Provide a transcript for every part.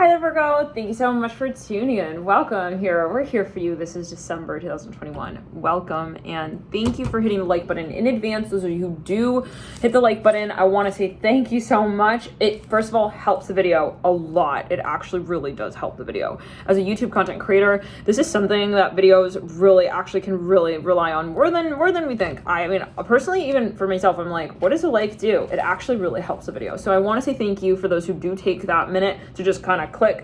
Hi there, Virgo. Thank you so much for tuning in. Welcome here. We're here for you. This is December 2021. Welcome, and thank you for hitting the like button in advance. Those of you who do hit the like button, I want to say thank you so much. It, first of all, helps the video a lot. It actually really does help the video. As a YouTube content creator, this is something that videos really actually can really rely on more than we think. I mean, personally, even for myself, I'm like, what does a like do? It actually really helps the video. So I want to say thank you for those who do take that minute to just kind of click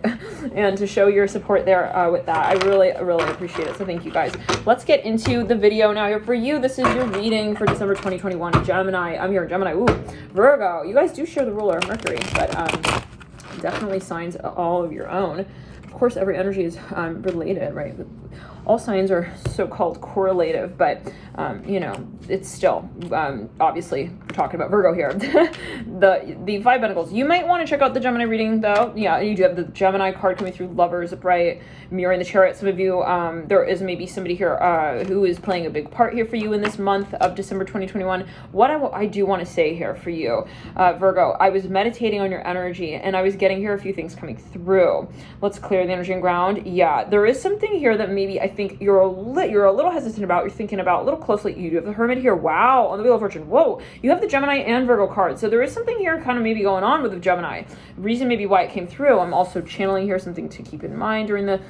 and to show your support there with that. I really appreciate it. So thank you guys. Let's get into the video now. Here for you, this is your reading for December 2021. Gemini. I'm here in Gemini. Ooh, Virgo. You guys do share the ruler, Mercury, but definitely signs all of your own. Of course, every energy is related, right? All signs are so-called correlative, but you know, it's still obviously we're talking about Virgo here. the Five Pentacles. You might want to check out the Gemini reading, though. Yeah, you do have the Gemini card coming through. Lovers, upright, mirroring the Chariot. Some of you, there is maybe somebody here who is playing a big part here for you in this month of December 2021. What I do want to say here for you, Virgo, I was meditating on your energy, and I was getting here a few things coming through. Let's clear the energy and ground. Yeah, there is something here that maybe I think you're a little hesitant about. You're thinking about a little closely. You do have the Hermit here. Wow, on the Wheel of Fortune. Whoa, you have the Gemini and Virgo cards. So there is something here kind of maybe going on with the Gemini. Reason maybe why it came through. I'm also channeling here something to keep in mind during the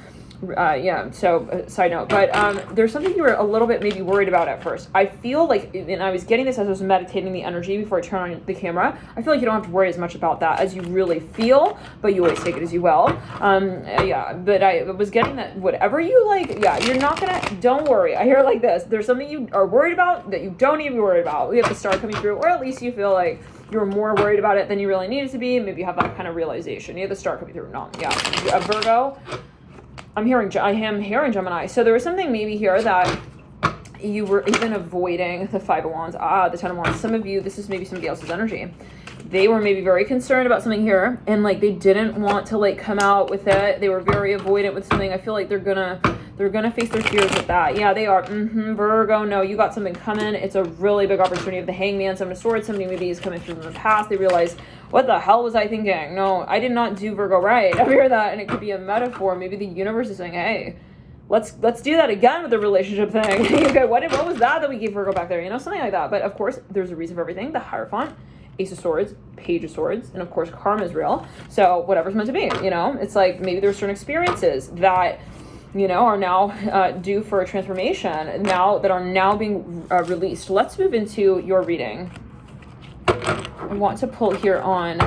side note, but there's something you were a little bit maybe worried about at first. I feel like, and I was getting this as I was meditating the energy before I turn on the camera, I feel like you don't have to worry as much about that as you really feel, but you always take it as you will. But I was getting that whatever you like, you're not gonna, don't worry. I hear it like this. There's something you are worried about that you don't even worry about. We have the star coming through, or at least you feel like you're more worried about it than you really needed to be. Maybe you have that kind of realization. You have the star coming through. No, Virgo. I am hearing Gemini. So there was something maybe here that you were even avoiding the Five of Wands. The Ten of Wands. Some of you, this is maybe somebody else's energy. They were maybe very concerned about something here, and like they didn't want to like come out with it. They were very avoidant with something. I feel like they're gonna face their fears with that. Yeah, they are. Virgo, no, you got something coming. It's a really big opportunity of the Hangman, Seven of Swords. Somebody maybe is coming through in the past. They realize, what the hell was I thinking? No, I did not do Virgo right. I hear that, and it could be a metaphor. Maybe the universe is saying, hey, let's do that again with the relationship thing. Okay, what was that we gave Virgo back there? You know, something like that. But of course, there's a reason for everything. The Hierophant, Ace of Swords, Page of Swords, and of course, karma is real. So whatever's meant to be, you know, it's like maybe there's certain experiences that, you know, are now due for a transformation now that are now being released. Let's move into your reading. I want to pull here on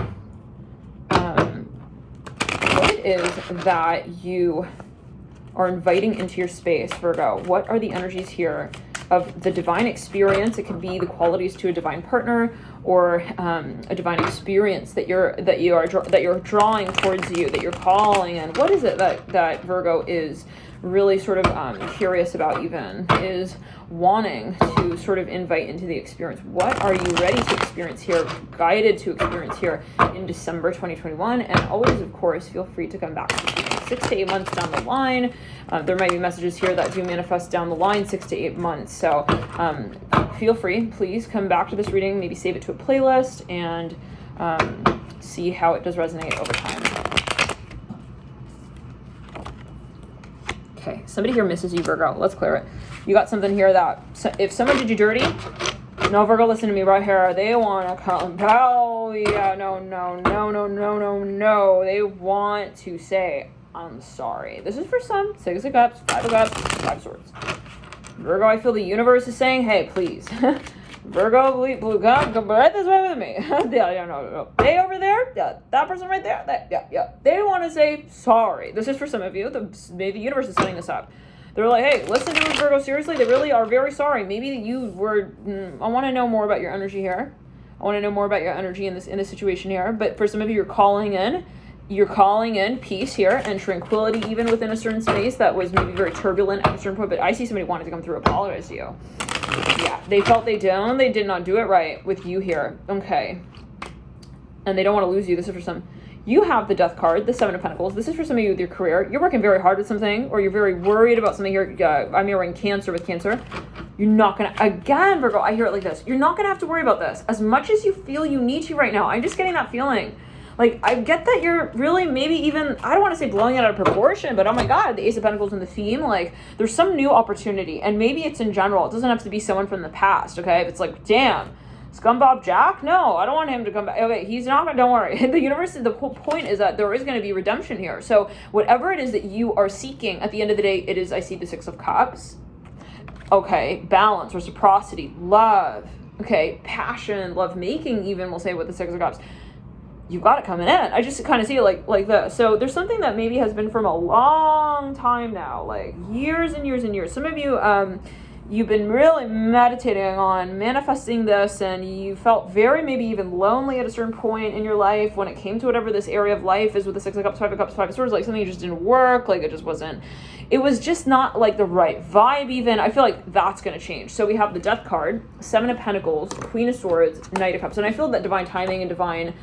what it is that you are inviting into your space, Virgo. What are the energies here of the divine experience? It could be the qualities to a divine partner, or a divine experience that you're drawing towards you, that you're calling in. What is it that Virgo is really sort of curious about, even is wanting to sort of invite into the experience? What are you ready to experience here, guided to experience here in December 2021? And always, of course, feel free to come back to 6 to 8 months down the line. There might be messages here that do manifest down the line 6 to 8 months. So feel free, please come back to this reading, maybe save it to a playlist, and see how it does resonate over time. Okay, somebody here misses you, Virgo. Let's clear it. You got something here that if someone did you dirty, no, Virgo, listen to me right here. They want to come. Oh, yeah, no. They want to say, I'm sorry. This is for some. Six of Cups, Five of Cups, Five of Swords. Virgo, I feel the universe is saying, hey, please. Virgo, blue cup, come right this way with me. No. They over there, that person right there, they want to say sorry. This is for some of you. Maybe the universe is setting this up. They're like, hey, listen to me, Virgo, seriously, they really are very sorry. Maybe you were, I want to know more about your energy here. I want to know more about your energy in this situation here. But for some of you, you're calling in peace here and tranquility, even within a certain space that was maybe very turbulent at a certain point. But I see somebody wanted to come through, apologize to you. Yeah, they felt they did not do it right with you here. Okay. And they don't want to lose you. This is for some. You have the Death card, the Seven of Pentacles. This is for some of you with your career. You're working very hard at something, or you're very worried about something here. I'm hearing Cancer with Cancer. You're not going to, again, Virgo, I hear it like this. You're not going to have to worry about this as much as you feel you need to right now. I'm just getting that feeling. Like, I get that you're really maybe even, I don't want to say blowing it out of proportion, but oh my God, the Ace of Pentacles and the theme, like, there's some new opportunity. And maybe it's in general. It doesn't have to be someone from the past, okay? If it's like, damn, Scumbob Jack? No, I don't want him to come back. Okay, he's not gonna, don't worry. The universe, the whole point is that there is going to be redemption here. So whatever it is that you are seeking, at the end of the day, it is, I see the Six of Cups. Okay, balance, reciprocity, love, okay, passion, love making even, we'll say with the Six of Cups. You've got it coming in. I just kind of see it like this. So there's something that maybe has been from a long time now, like years and years and years. Some of you, you've been really meditating on manifesting this, and you felt very maybe even lonely at a certain point in your life when it came to whatever this area of life is with the Six of Cups, Five of Cups, Five of Swords, like something just didn't work, like it was just not like the right vibe even. I feel like that's going to change. So we have the Death card, Seven of Pentacles, Queen of Swords, Knight of Cups, and I feel that divine timing and divine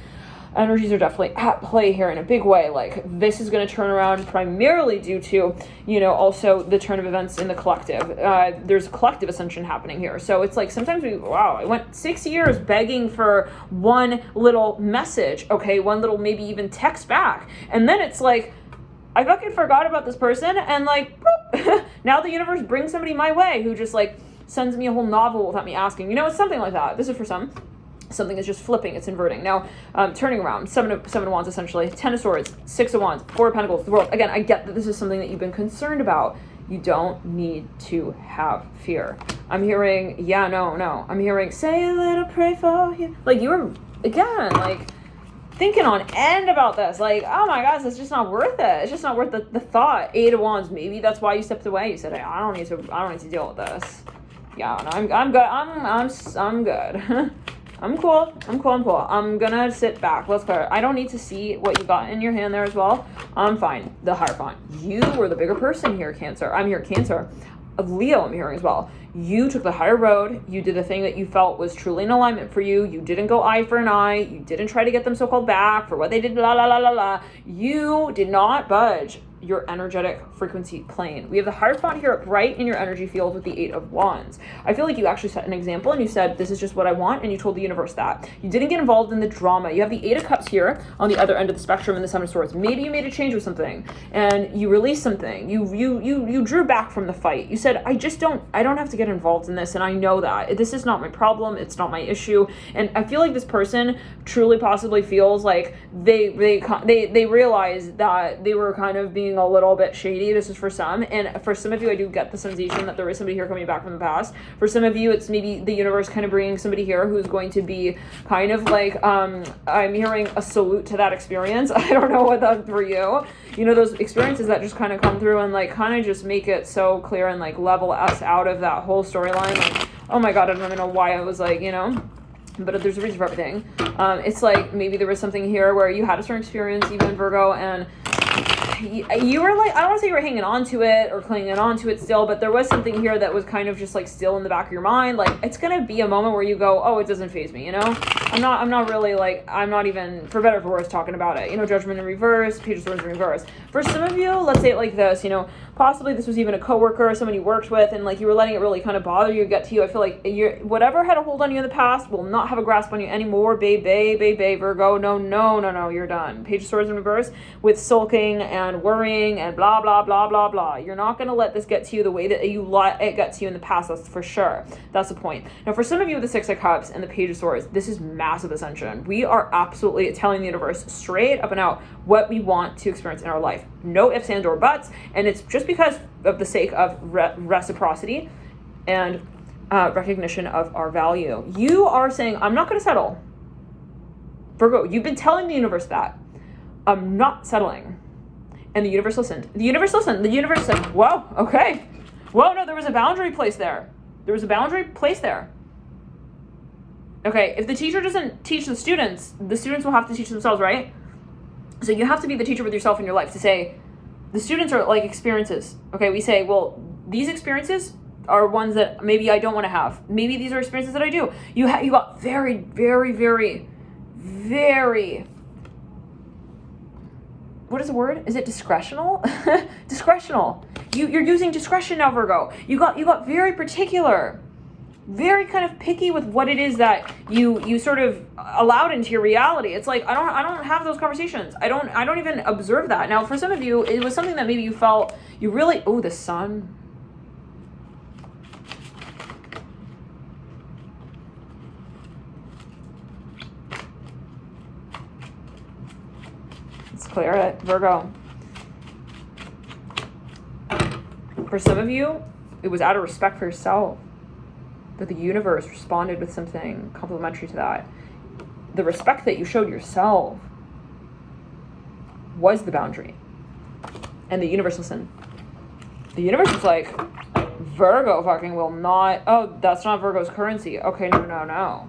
energies are definitely at play here in a big way. Like, this is going to turn around primarily due to, you know, also the turn of events in the collective. There's a collective ascension happening here. So it's like sometimes I went 6 years begging for one little message, okay, one little maybe even text back. And then it's like, I fucking forgot about this person, and like, now the universe brings somebody my way who just like sends me a whole novel without me asking. You know, it's something like that. This is for some. Something is just flipping, it's inverting. Now, turning around, seven of wands essentially, 10 of swords, 6 of wands, 4 of pentacles, the world. Again, I get that this is something that you've been concerned about. You don't need to have fear. I'm hearing, yeah, no. I'm hearing, say a little, pray for you. Like, you were, again, like, thinking on end about this. Like, oh my gosh, it's just not worth it. It's just not worth the thought. 8 of wands, maybe that's why you stepped away. You said, hey, I don't need to deal with this. Yeah, no, I'm good. I'm good. I'm cool. I'm gonna sit back. Let's clear it. I don't need to see what you got in your hand there as well. I'm fine. The Hierophant. You were the bigger person here, Cancer. I'm here, Cancer. Leo, I'm hearing as well. You took the higher road. You did the thing that you felt was truly in alignment for you. You didn't go eye for an eye. You didn't try to get them so-called back for what they did, la, la, la, la, la. You did not budge your energetic frequency plane. We have the Hierophant here right in your energy field with the 8 of wands. I feel like you actually set an example and you said, this is just what I want, and you told the universe that. You didn't get involved in the drama. You have the 8 of cups here on the other end of the spectrum in the 7 of swords. Maybe you made a change with something and you released something. You drew back from the fight. You said, I don't have to get involved in this, and I know that. This is not my problem. It's not my issue. And I feel like this person truly possibly feels like they realized that they were kind of being a little bit shady. This is for some, and for some of you I do get the sensation that there is somebody here coming back from the past. For some of you it's maybe the universe kind of bringing somebody here who's going to be kind of like I'm hearing a salute to that experience. I don't know what that for you, you know, those experiences that just kind of come through and like kind of just make it so clear and like level us out of that whole storyline. Like, oh my God, I don't even know why I was like, you know, but there's a reason for everything. It's like maybe there was something here where you had a certain experience, even Virgo, and you were like, I don't want to say you were hanging on to it or clinging on to it still, but there was something here that was kind of just like still in the back of your mind. Like, it's going to be a moment where you go, oh, it doesn't faze me, you know? I'm not really like, I'm not even, for better or for worse, talking about it. You know, Judgment in reverse, Page of Swords in reverse. For some of you, let's say it like this, you know, possibly this was even a coworker or someone you worked with, and like you were letting it really kind of bother you, get to you. I feel like whatever had a hold on you in the past will not have a grasp on you anymore, babe, Virgo. No, you're done. Page of Swords in reverse with sulking and worrying and blah, blah, blah, blah, blah. You're not going to let this get to you the way that you let it get to you in the past. That's for sure. That's the point. Now, for some of you with the 6 of Cups and the Page of Swords, this is massive ascension. We are absolutely telling the universe straight up and out what we want to experience in our life. No ifs, ands, or buts. And it's just because of the sake of reciprocity and recognition of our value. You are saying, I'm not going to settle. Virgo, you've been telling the universe that. I'm not settling. And the universe listened. The universe listened. The universe said, whoa, okay. Whoa, no, there was a boundary placed there. Okay, if the teacher doesn't teach the students will have to teach themselves, right? So you have to be the teacher with yourself in your life to say, the students are like experiences. Okay, we say, well, these experiences are ones that maybe I don't want to have. Maybe these are experiences that I do. You got very, very, very, very, what is the word? Is it discretional? Discretional. You're using discretion now, Virgo. You got very particular. very kind of picky with what it is that you sort of allowed into your reality. It's like, I don't have those conversations. I don't even observe that. Now, for some of you, it was something that maybe you felt you really, oh, the sun. Let's clear it, Virgo. For some of you, it was out of respect for yourself that the universe responded with something complementary to that. The respect that you showed yourself was the boundary. And the universe listened. The universe was like, Virgo fucking will not, oh, that's not Virgo's currency. Okay, no.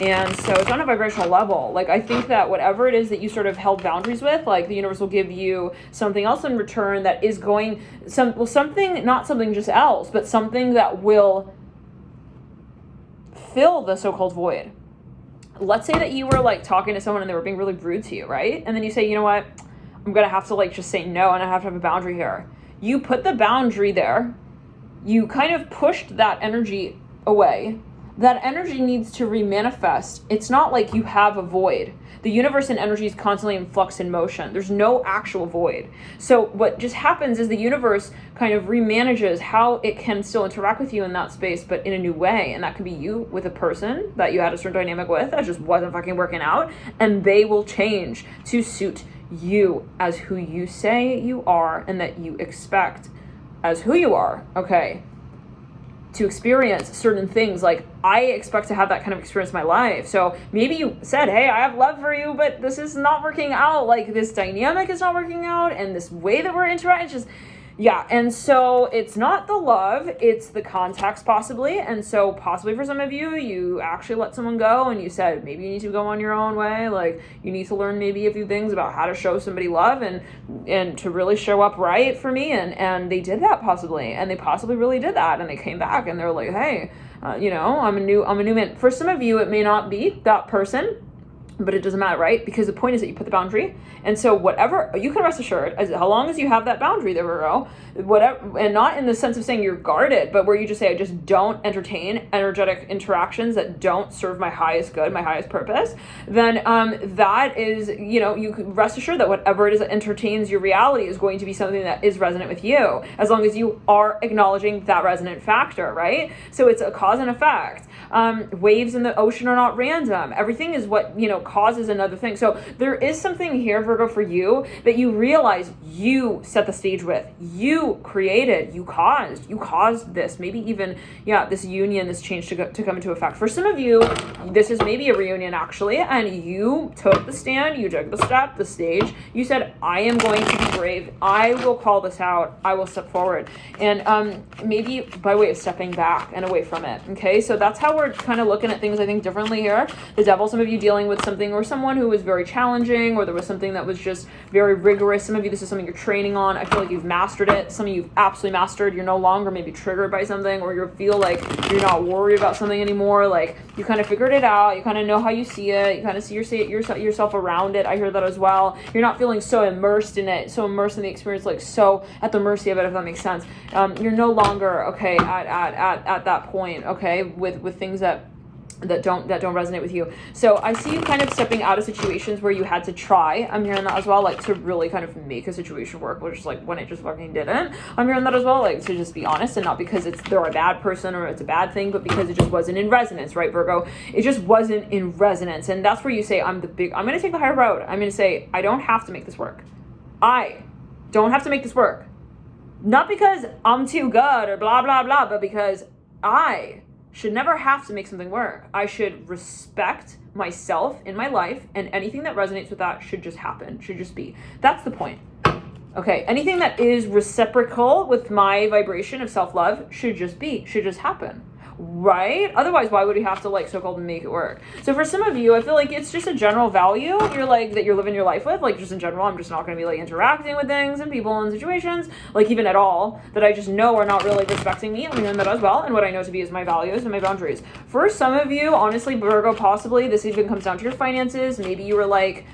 And so it's on a vibrational level. Like, I think that whatever it is that you sort of held boundaries with, like, the universe will give you something else in return that is going, something, not something just else, but something that will fill the so-called void. Let's say that you were like talking to someone and they were being really rude to you, right? And then you say, you know what? I'm going to have to like just say no, and I have to have a boundary here. You put the boundary there. You kind of pushed that energy away. That energy needs to remanifest. It's not like you have a void. The universe and energy is constantly in flux and motion. There's no actual void. So what just happens is the universe kind of remanages how it can still interact with you in that space, but in a new way. And that could be you with a person that you had a certain dynamic with that just wasn't fucking working out. And they will change to suit you as who you say you are and that you expect as who you are. Okay. To experience certain things. Like, I expect to have that kind of experience in my life. So maybe you said, hey, I have love for you, but this is not working out. Like, this dynamic is not working out, and this way that we're interacting, it's just, yeah. And so it's not the love, it's the context possibly. And so possibly for some of you, you actually let someone go and you said, maybe you need to go on your own way. Like, you need to learn maybe a few things about how to show somebody love and to really show up right for me. And they did that possibly. And they possibly really did that. And they came back and they're like, hey, I'm a new man. For some of you, it may not be that person, but it doesn't matter, right? Because the point is that you put the boundary. And so whatever, you can rest assured, as long as you have that boundary, there we go, whatever, and not in the sense of saying you're guarded, but where you just say, I just don't entertain energetic interactions that don't serve my highest good, my highest purpose, then that is, you can rest assured that whatever it is that entertains your reality is going to be something that is resonant with you, as long as you are acknowledging that resonant factor, right? So it's a cause and effect. Waves in the ocean are not random. Everything is what, causes another thing. So there is something here, Virgo, for you that you realize you set the stage with. You created, you caused this. Maybe even, this union, this change to come into effect. For some of you, this is maybe a reunion actually, and you took the stand, you took the stage. You said, I am going to be brave. I will call this out. I will step forward. And maybe by way of stepping back and away from it. Okay, so that's how we're kind of looking at things, I think, differently here. The devil, some of you dealing with something or someone who was very challenging, or there was something that was just very rigorous. Some of you, this is something you're training on. I feel like you've mastered it. Some of you have absolutely mastered. You're no longer maybe triggered by something, or you feel like you're not worried about something anymore. Like, you kind of figured it out. You kind of know how you see it. You kind of see yourself around it. I hear that as well. You're not feeling so immersed in it, so immersed in the experience, like so at the mercy of it, if that makes sense. You're no longer, okay, at that point, okay, with things that don't resonate with you. So I see you kind of stepping out of situations where you had to try. I'm hearing that as well, like to really kind of make a situation work, which is like when it just fucking didn't. I'm hearing that as well, like to just be honest, and not because they're a bad person or it's a bad thing, but because it just wasn't in resonance, right, Virgo? It just wasn't in resonance. And that's where you say, I'm going to take the higher road. I'm going to say, I don't have to make this work. I don't have to make this work. Not because I'm too good or blah, blah, blah, but because I should never have to make something work. I should respect myself in my life, and anything that resonates with that should just happen, should just be. That's the point. Okay, anything that is reciprocal with my vibration of self-love should just happen. Right? Otherwise, why would we have to like so-called make it work? So for some of you, I feel like it's just a general value you're like that you're living your life with. Like, just in general, I'm just not going to be like interacting with things and people and situations, like even at all, that I just know are not really respecting me. I'm hearing that as well. And what I know to be is my values and my boundaries. For some of you, honestly, Virgo, possibly this even comes down to your finances. Maybe you were like,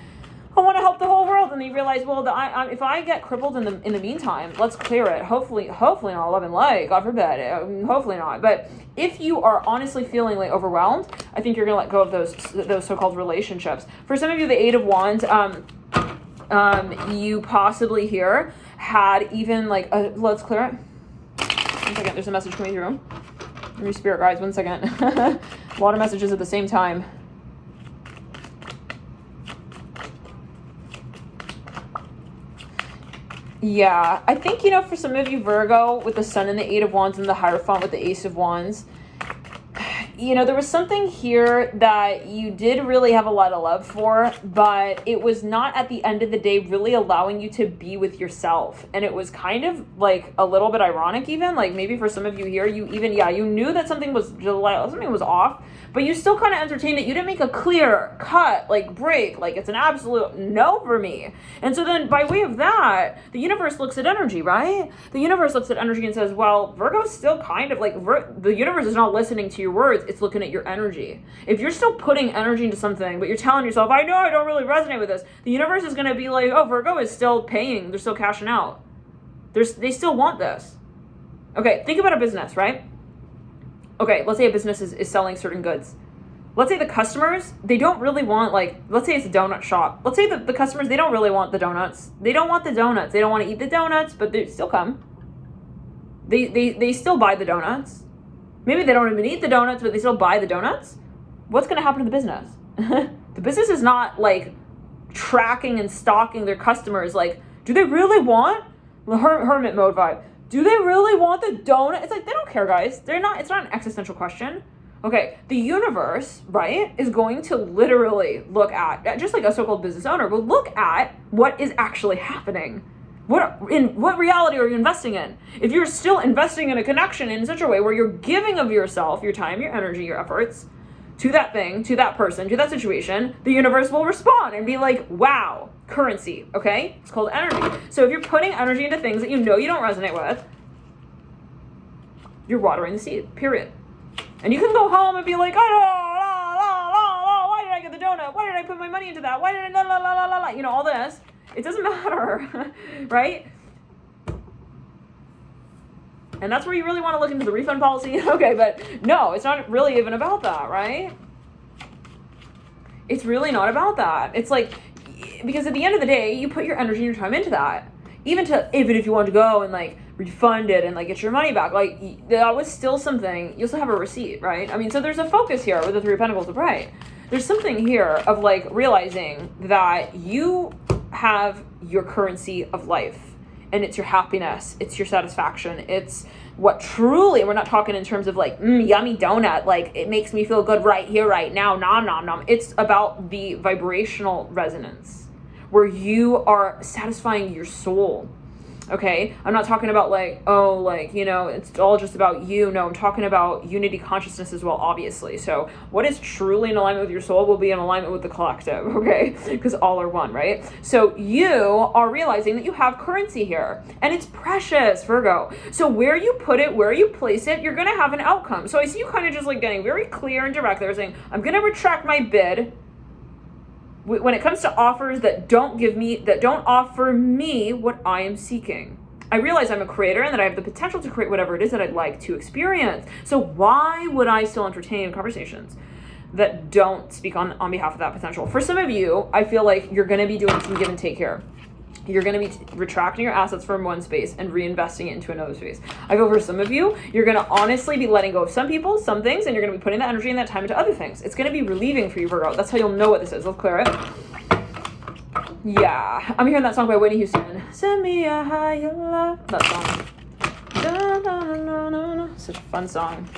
I want to help the whole world. And you realize, well, if I get crippled in the meantime, let's clear it. Hopefully not love and light, God forbid. Hopefully not. But if you are honestly feeling like overwhelmed, I think you're going to let go of those so-called relationships. For some of you, the Eight of Wands, you possibly here had even like let's clear it. 1 second, there's a message coming through. Give me spirit guides, 1 second. A lot of messages at the same time. Yeah, I think, for some of you, Virgo, with the Sun and the Eight of Wands and the Hierophant with the Ace of Wands, there was something here that you did really have a lot of love for, but it was not at the end of the day really allowing you to be with yourself. And it was kind of like a little bit ironic even, like maybe for some of you here, you knew that something was off, but you still kind of entertained it. You didn't make a clear cut, like break, like it's an absolute no for me. And so then by way of that, the universe looks at energy, right? The universe looks at energy and says, well, Virgo's still kind of like, the universe is not listening to your words. It's looking at your energy. If you're still putting energy into something, but you're telling yourself, I know I don't really resonate with this, the universe is going to be like, oh, Virgo is still paying. They're still cashing out. They still want this. Okay, think about a business, right? Okay, let's say a business is selling certain goods. Let's say the customers, they don't really want, let's say it's a donut shop. Let's say that the customers, they don't really want the donuts. They don't want the donuts. They don't want to eat the donuts, but they still come. They still buy the donuts. Maybe they don't even eat the donuts, but they still buy the donuts. What's going to happen to the business? The business is not tracking and stalking their customers. Do they really want the hermit mode vibe? Do they really want the donut? It's they don't care, guys. It's not an existential question. Okay, the universe, right, is going to literally look at, just like a so-called business owner, will look at what is actually happening. What reality are you investing in? If you're still investing in a connection in such a way where you're giving of yourself, your time, your energy, your efforts, to that thing, to that person, to that situation, the universe will respond and be like, wow, currency, okay? It's called energy. So if you're putting energy into things that you know you don't resonate with, you're watering the seed, period. And you can go home and be like, why did I get the donut? Why did I put my money into that? Why did I, all this. It doesn't matter, right? And that's where you really want to look into the refund policy. Okay, but no, it's not really even about that, right? It's really not about that. It's because at the end of the day, you put your energy and your time into that. Even if you want to go and refund it and get your money back, that was still something. You also have a receipt, right? I mean, so there's a focus here with the Three of Pentacles upright. There's something here of realizing that you have your currency of life. And it's your happiness, it's your satisfaction, it's what truly, we're not talking in terms of yummy donut, it makes me feel good right here, right now, nom, nom, nom. It's about the vibrational resonance where you are satisfying your soul. Okay, I'm not talking about it's all just about you. No, I'm talking about unity consciousness as well, obviously. So what is truly in alignment with your soul will be in alignment with the collective, okay? Because all are one, right? So you are realizing that you have currency here and it's precious, Virgo. So where you put it, where you place it, you're going to have an outcome. So I see you kind of just getting very clear and direct there, saying, I'm going to retract my bid when it comes to offers that don't offer me what I am seeking. I realize I'm a creator and that I have the potential to create whatever it is that I'd like to experience. So why would I still entertain conversations that don't speak on behalf of that potential? For some of you, I feel like you're going to be doing some give and take here. You're going to be retracting your assets from one space and reinvesting it into another space. I feel for some of you, you're going to honestly be letting go of some people, some things, and you're going to be putting that energy and that time into other things. It's going to be relieving for you, Virgo. That's how you'll know what this is. Let's clear it. Yeah. I'm hearing that song by Whitney Houston. Send me a higher love. That song. Da, da, da, da, da. Such a fun song.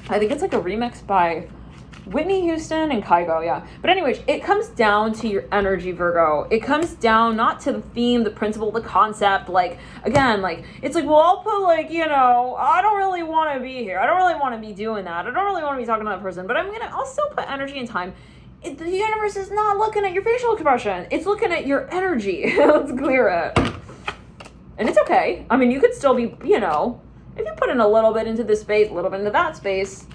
I think it's a remix by Whitney Houston and Kygo, yeah. But anyways, it comes down to your energy, Virgo. It comes down not to the theme, the principle, the concept. Again, it's well, I'll put I don't really want to be here. I don't really want to be doing that. I don't really want to be talking to that person, but I'll still put energy and time. The universe is not looking at your facial expression. It's looking at your energy. Let's clear it. And it's okay. I mean, you could still be, if you put in a little bit into this space, a little bit into that space,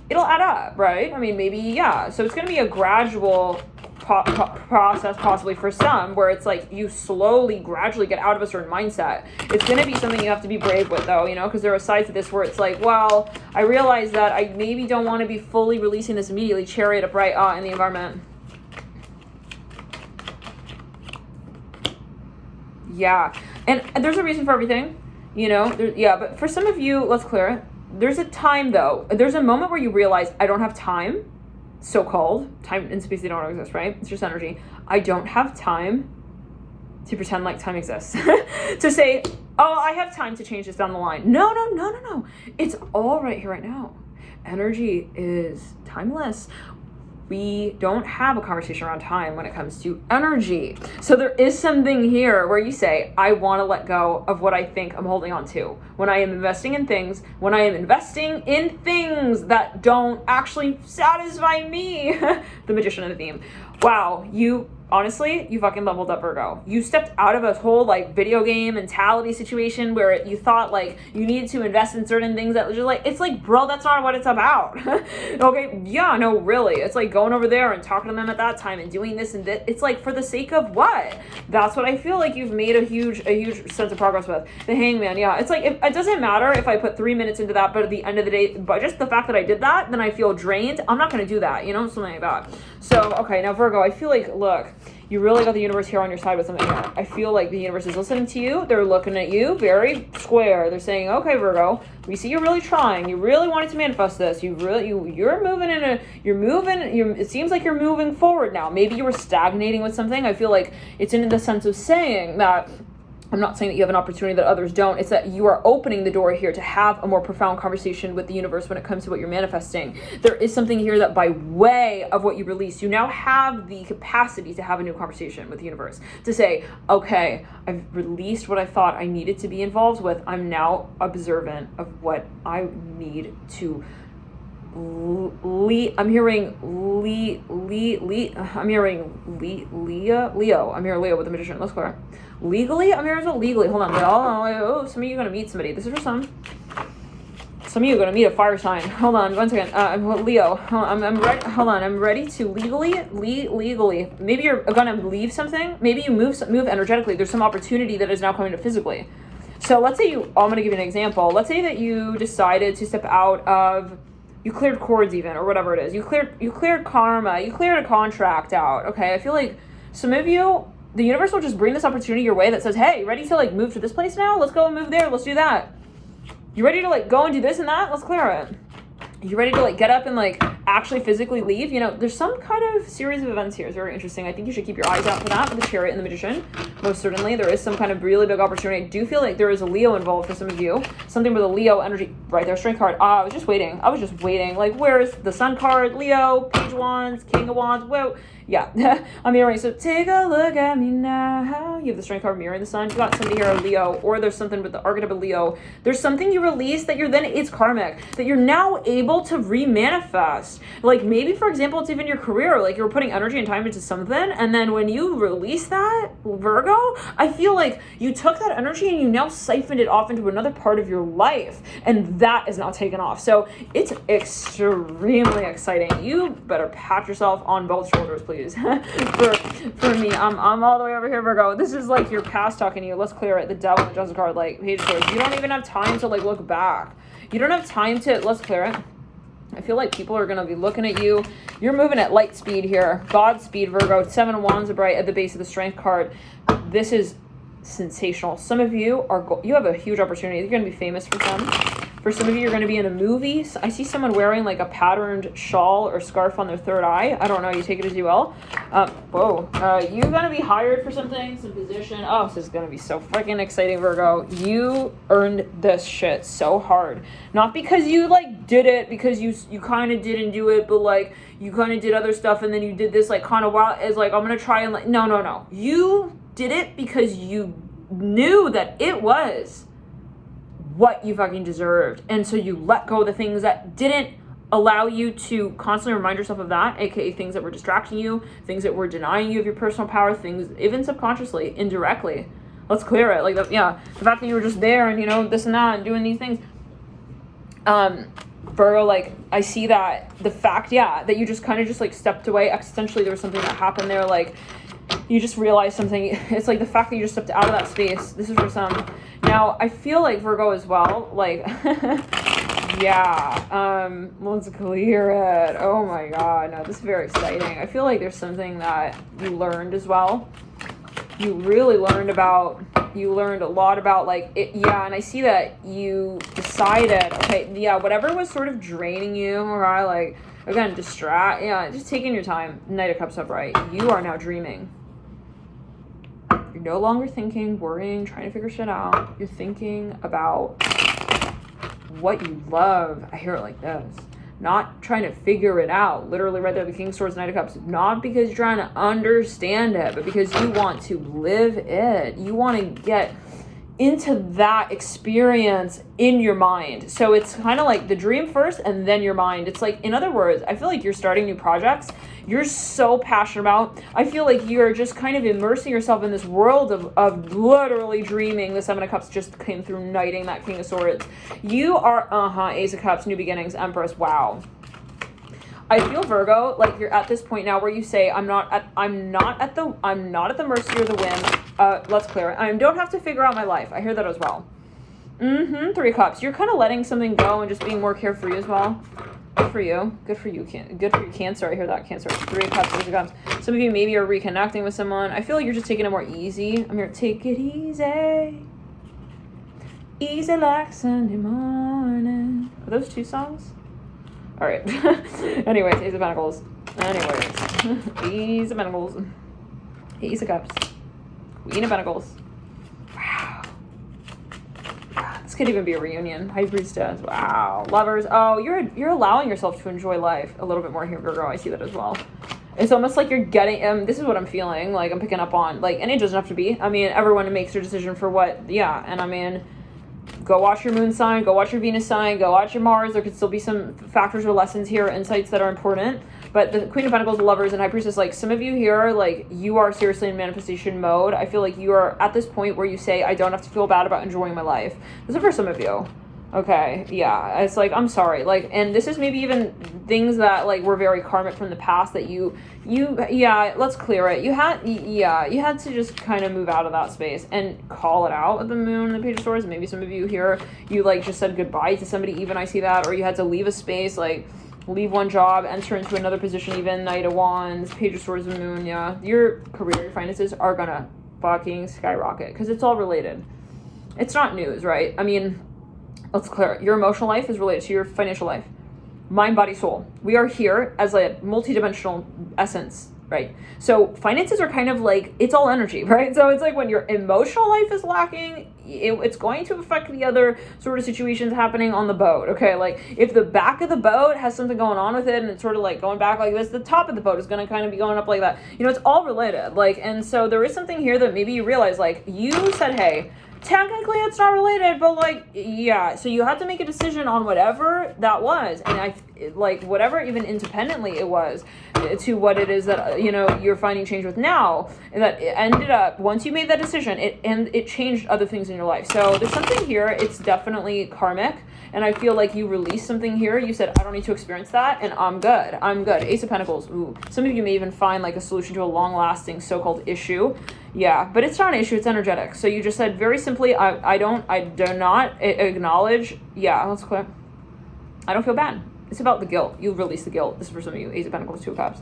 it'll add up, right? I mean, maybe, yeah. So it's going to be a gradual process possibly for some, where it's like you slowly, gradually get out of a certain mindset. It's going to be something you have to be brave with, though, you know, because there are sides to this where it's like, well, I realize that I maybe don't want to be fully releasing this immediately. Chariot upright in the environment. Yeah, and there's a reason for everything, you know. But for some of you, let's clear it. There's a time, though. There's a moment where you realize, I don't have time, so-called. Time and space, they don't exist, right? It's just energy. I don't have time to pretend like time exists. To say, oh, I have time to change this down the line. No. It's all right here, right now. Energy is timeless. We don't have a conversation around time when it comes to energy. So there is something here where you say, I want to let go of what I think I'm holding on to. When I am investing in things, that don't actually satisfy me. The magician of the theme. Wow, you fucking leveled up, Virgo. You stepped out of a whole like video game mentality situation where you thought like you needed to invest in certain things that was just like, it's like, bro, that's not what it's about. Okay, yeah, no, really. It's like going over there and talking to them at that time and doing this and that. It's like, for the sake of what? That's what I feel like you've made a huge sense of progress with. The Hangman, yeah. It's like, it doesn't matter if I put 3 minutes into that, but at the end of the day, but just the fact that I did that, then I feel drained. I'm not going to do that, you know, something like that. So, okay, now Virgo, I feel like, look, you really got the universe here on your side with something here. I feel like the universe is listening to you. They're looking at you very square. They're saying, okay, Virgo, we see you're really trying. You really wanted to manifest this. You're moving it seems like you're moving forward now. Maybe you were stagnating with something. I feel like it's in the sense of saying that, I'm not saying that you have an opportunity that others don't. It's that you are opening the door here to have a more profound conversation with the universe when it comes to what you're manifesting. There is something here that by way of what you release, you now have the capacity to have a new conversation with the universe. To say, okay, I've released what I thought I needed to be involved with. I'm now observant of what I need to Leo. I'm hearing Leo with the magician. Let's clear. Legally? I'm hearing legally. Hold on. Oh, some of you are going to meet somebody. This is for some. Some of you are going to meet a fire sign. Hold on 1 second. Leo. I'm ready. Hold on. I'm ready to legally. Maybe you're going to leave something. Maybe you move energetically. There's some opportunity that is now coming to physically. So let's say I'm going to give you an example. Let's say that you decided to step out of, you cleared cords even, or whatever it is. You cleared karma. You cleared a contract out. Okay. I feel like some of you, the universe will just bring this opportunity your way that says, hey, ready to like move to this place now? Let's go and move there. Let's do that. You ready to like go and do this and that? Let's clear it. You ready to like get up and like actually physically leave? You know, there's some kind of series of events here. It's very interesting. I think you should keep your eyes out for that with the Chariot and the Magician. Most certainly, there is some kind of really big opportunity. I do feel like there is a Leo involved for some of you. Something with a Leo energy. Right there, Strength card. I was just waiting. Like, where's the Sun card? Leo, Page of Wands, King of Wands. Whoa. Yeah, I'm hearing, so take a look at me now. You have the Strength card mirroring the Sun. You got somebody here, a Leo, or there's something with the archetype of Leo. There's something you release that it's karmic, that you're now able to remanifest. Like maybe, for example, it's even your career. Like you're putting energy and time into something, and then when you release that, Virgo, I feel like you took that energy and you now siphoned it off into another part of your life, and that is now taken off. So it's extremely exciting. You better pat yourself on both shoulders, please. for me, I'm all the way over here, Virgo. This is like your past talking to you. Let's clear it. The Devil and Justice card, like Page of Swords. You don't even have time to like look back. You don't have time to, let's clear it. I feel like people are going to be looking at you. You're moving at light speed here. God speed, Virgo. 7 of Wands are bright at the base of the Strength card. This is sensational. Some of you you have a huge opportunity. You're going to be famous for some. For some of you, you're going to be in a movie. I see someone wearing like a patterned shawl or scarf on their third eye. I don't know. You take it as you will. You're going to be hired for something, some position. Oh, this is going to be so freaking exciting, Virgo. You earned this shit so hard. Not because you like did it, because you kind of didn't do it, but like you kind of did other stuff and then you did this like kind of while it's like, I'm going to try and like, no. You did it because you knew that it was what you fucking deserved. And so you let go of the things that didn't allow you to constantly remind yourself of that, aka things that were distracting you, things that were denying you of your personal power, things even subconsciously, indirectly. Let's clear it. Like, the fact that you were just there and, you know, this and that and doing these things. Virgo, like, I see that the fact, that you just kind of just like stepped away. Existentially, there was something that happened there. Like, you just realized something. It's like the fact that you just stepped out of that space. This is for some. Now, I feel like Virgo as well, like, let's clear it. Oh my God, no, this is very exciting. I feel like there's something that you learned as well. You really learned a lot about like it, and I see that you decided, okay, whatever was sort of draining you, right, like, again, just taking your time. Knight of Cups upright. You are now dreaming. You're no longer thinking, worrying, trying to figure shit out. You're thinking about what you love. I hear it like this. Not trying to figure it out. Literally right there, the King of Swords, Knight of Cups. Not because you're trying to understand it, but because you want to live it. You want to get into that experience in your mind. So it's kind of like the dream first and then your mind. It's like, in other words, I feel like you're starting new projects you're so passionate about. I feel like you're just kind of immersing yourself in this world of literally dreaming. The Seven of Cups just came through, knighting that King of Swords. You are, Ace of Cups, new beginnings, Empress. Wow. I feel, Virgo, like you're at this point now where you say, I'm not at the mercy or the whim. Let's clear it. I don't have to figure out my life. I hear that as well. Three of Cups. You're kind of letting something go and just being more carefree as well. Good for you. Good for you. Good for you, Cancer. I hear that, Cancer. Three of Cups, Ace of Cups. Some of you maybe are reconnecting with someone. I feel like you're just taking it more easy. I'm here. Take it easy. Easy like Sunday morning. Are those two songs? All right. Anyways, Ace of Pentacles. Ace of Pentacles. Ace of Cups. Queen of Pentacles. Wow. This could even be a reunion. High Priestess. Wow. Lovers. Oh, you're allowing yourself to enjoy life a little bit more here, Virgo. I see that as well. It's almost like you're getting, this is what I'm feeling, like I'm picking up on, like, and it doesn't have to be. I mean, everyone makes their decision for what, and I mean, go watch your moon sign, go watch your Venus sign, go watch your Mars. There could still be some factors or lessons here, insights that are important. But the Queen of Pentacles, the Lovers, and High Priestess, like some of you here, like you are seriously in manifestation mode. I feel like you are at this point where you say, I don't have to feel bad about enjoying my life. This is for some of you. Okay, yeah, it's like, I'm sorry, like, and this is maybe even things that, like, were very karmic from the past that let's clear it. You had to just kind of move out of that space and call it out with the Moon and the Page of Swords. Maybe some of you here, you, like, just said goodbye to somebody, even I see that, or you had to leave a space, like, leave one job, enter into another position, even Knight of Wands, Page of Swords, and Moon, your career, your finances are gonna fucking skyrocket, because it's all related. It's not news, right? I mean, let's clear it. Your emotional life is related to your financial life. Mind, body, soul. We are here as a multidimensional essence, right? So finances are kind of like, it's all energy, right? So it's like when your emotional life is lacking, it's going to affect the other sort of situations happening on the boat, okay? Like if the back of the boat has something going on with it and it's sort of like going back like this, the top of the boat is going to kind of be going up like that. It's all related. Like, and so there is something here that maybe you realize, like you said, hey, technically it's not related, but like, so you had to make a decision on whatever that was, and whatever even independently it was to what it is that you're finding change with now, and that it ended up, once you made that decision, it changed other things in your life. So there's something here, it's definitely karmic, and I feel like you released something here. You said, I don't need to experience that, and I'm good. Ace of Pentacles. Ooh. Some of you may even find like a solution to a long-lasting so-called issue. But it's not an issue, it's energetic. So you just said very simply, I do not acknowledge, let's quit. I don't feel bad. It's about the guilt. You release the guilt. This is for some of you. Ace of Pentacles, Two of Cups.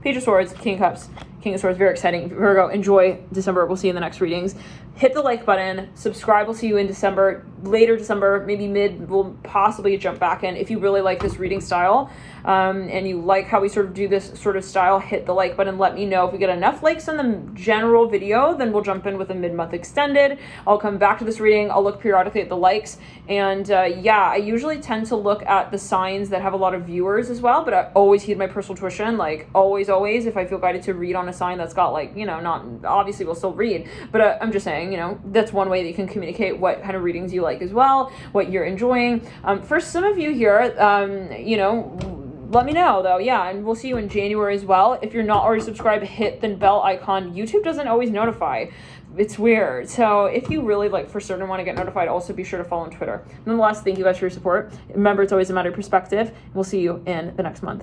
Page of Swords, King of Cups, King of Swords. Very exciting. Virgo, enjoy December. We'll see you in the next readings. Hit the like button. Subscribe. We'll see you in December. Later December, maybe mid, we'll possibly jump back in. If you really like this reading style, and you like how we sort of do this sort of style, hit the like button. Let me know. If we get enough likes on the general video, then we'll jump in with a mid-month extended. I'll come back to this reading. I'll look periodically at the likes. And I usually tend to look at the signs that have a lot of viewers as well, but I always heed my personal tuition. Like always, if I feel guided to read on a sign that's got like, not, obviously we'll still read, but I'm just saying, that's one way that you can communicate what kind of readings you like as well, what you're enjoying. For some of you here, let me know though. Yeah, and we'll see you in January as well. If you're not already subscribed, hit the bell icon. YouTube doesn't always notify. It's weird. So if you really for certain want to get notified, also be sure to follow on Twitter. Nonetheless, thank you guys for your support. Remember, it's always a matter of perspective. We'll see you in the next month.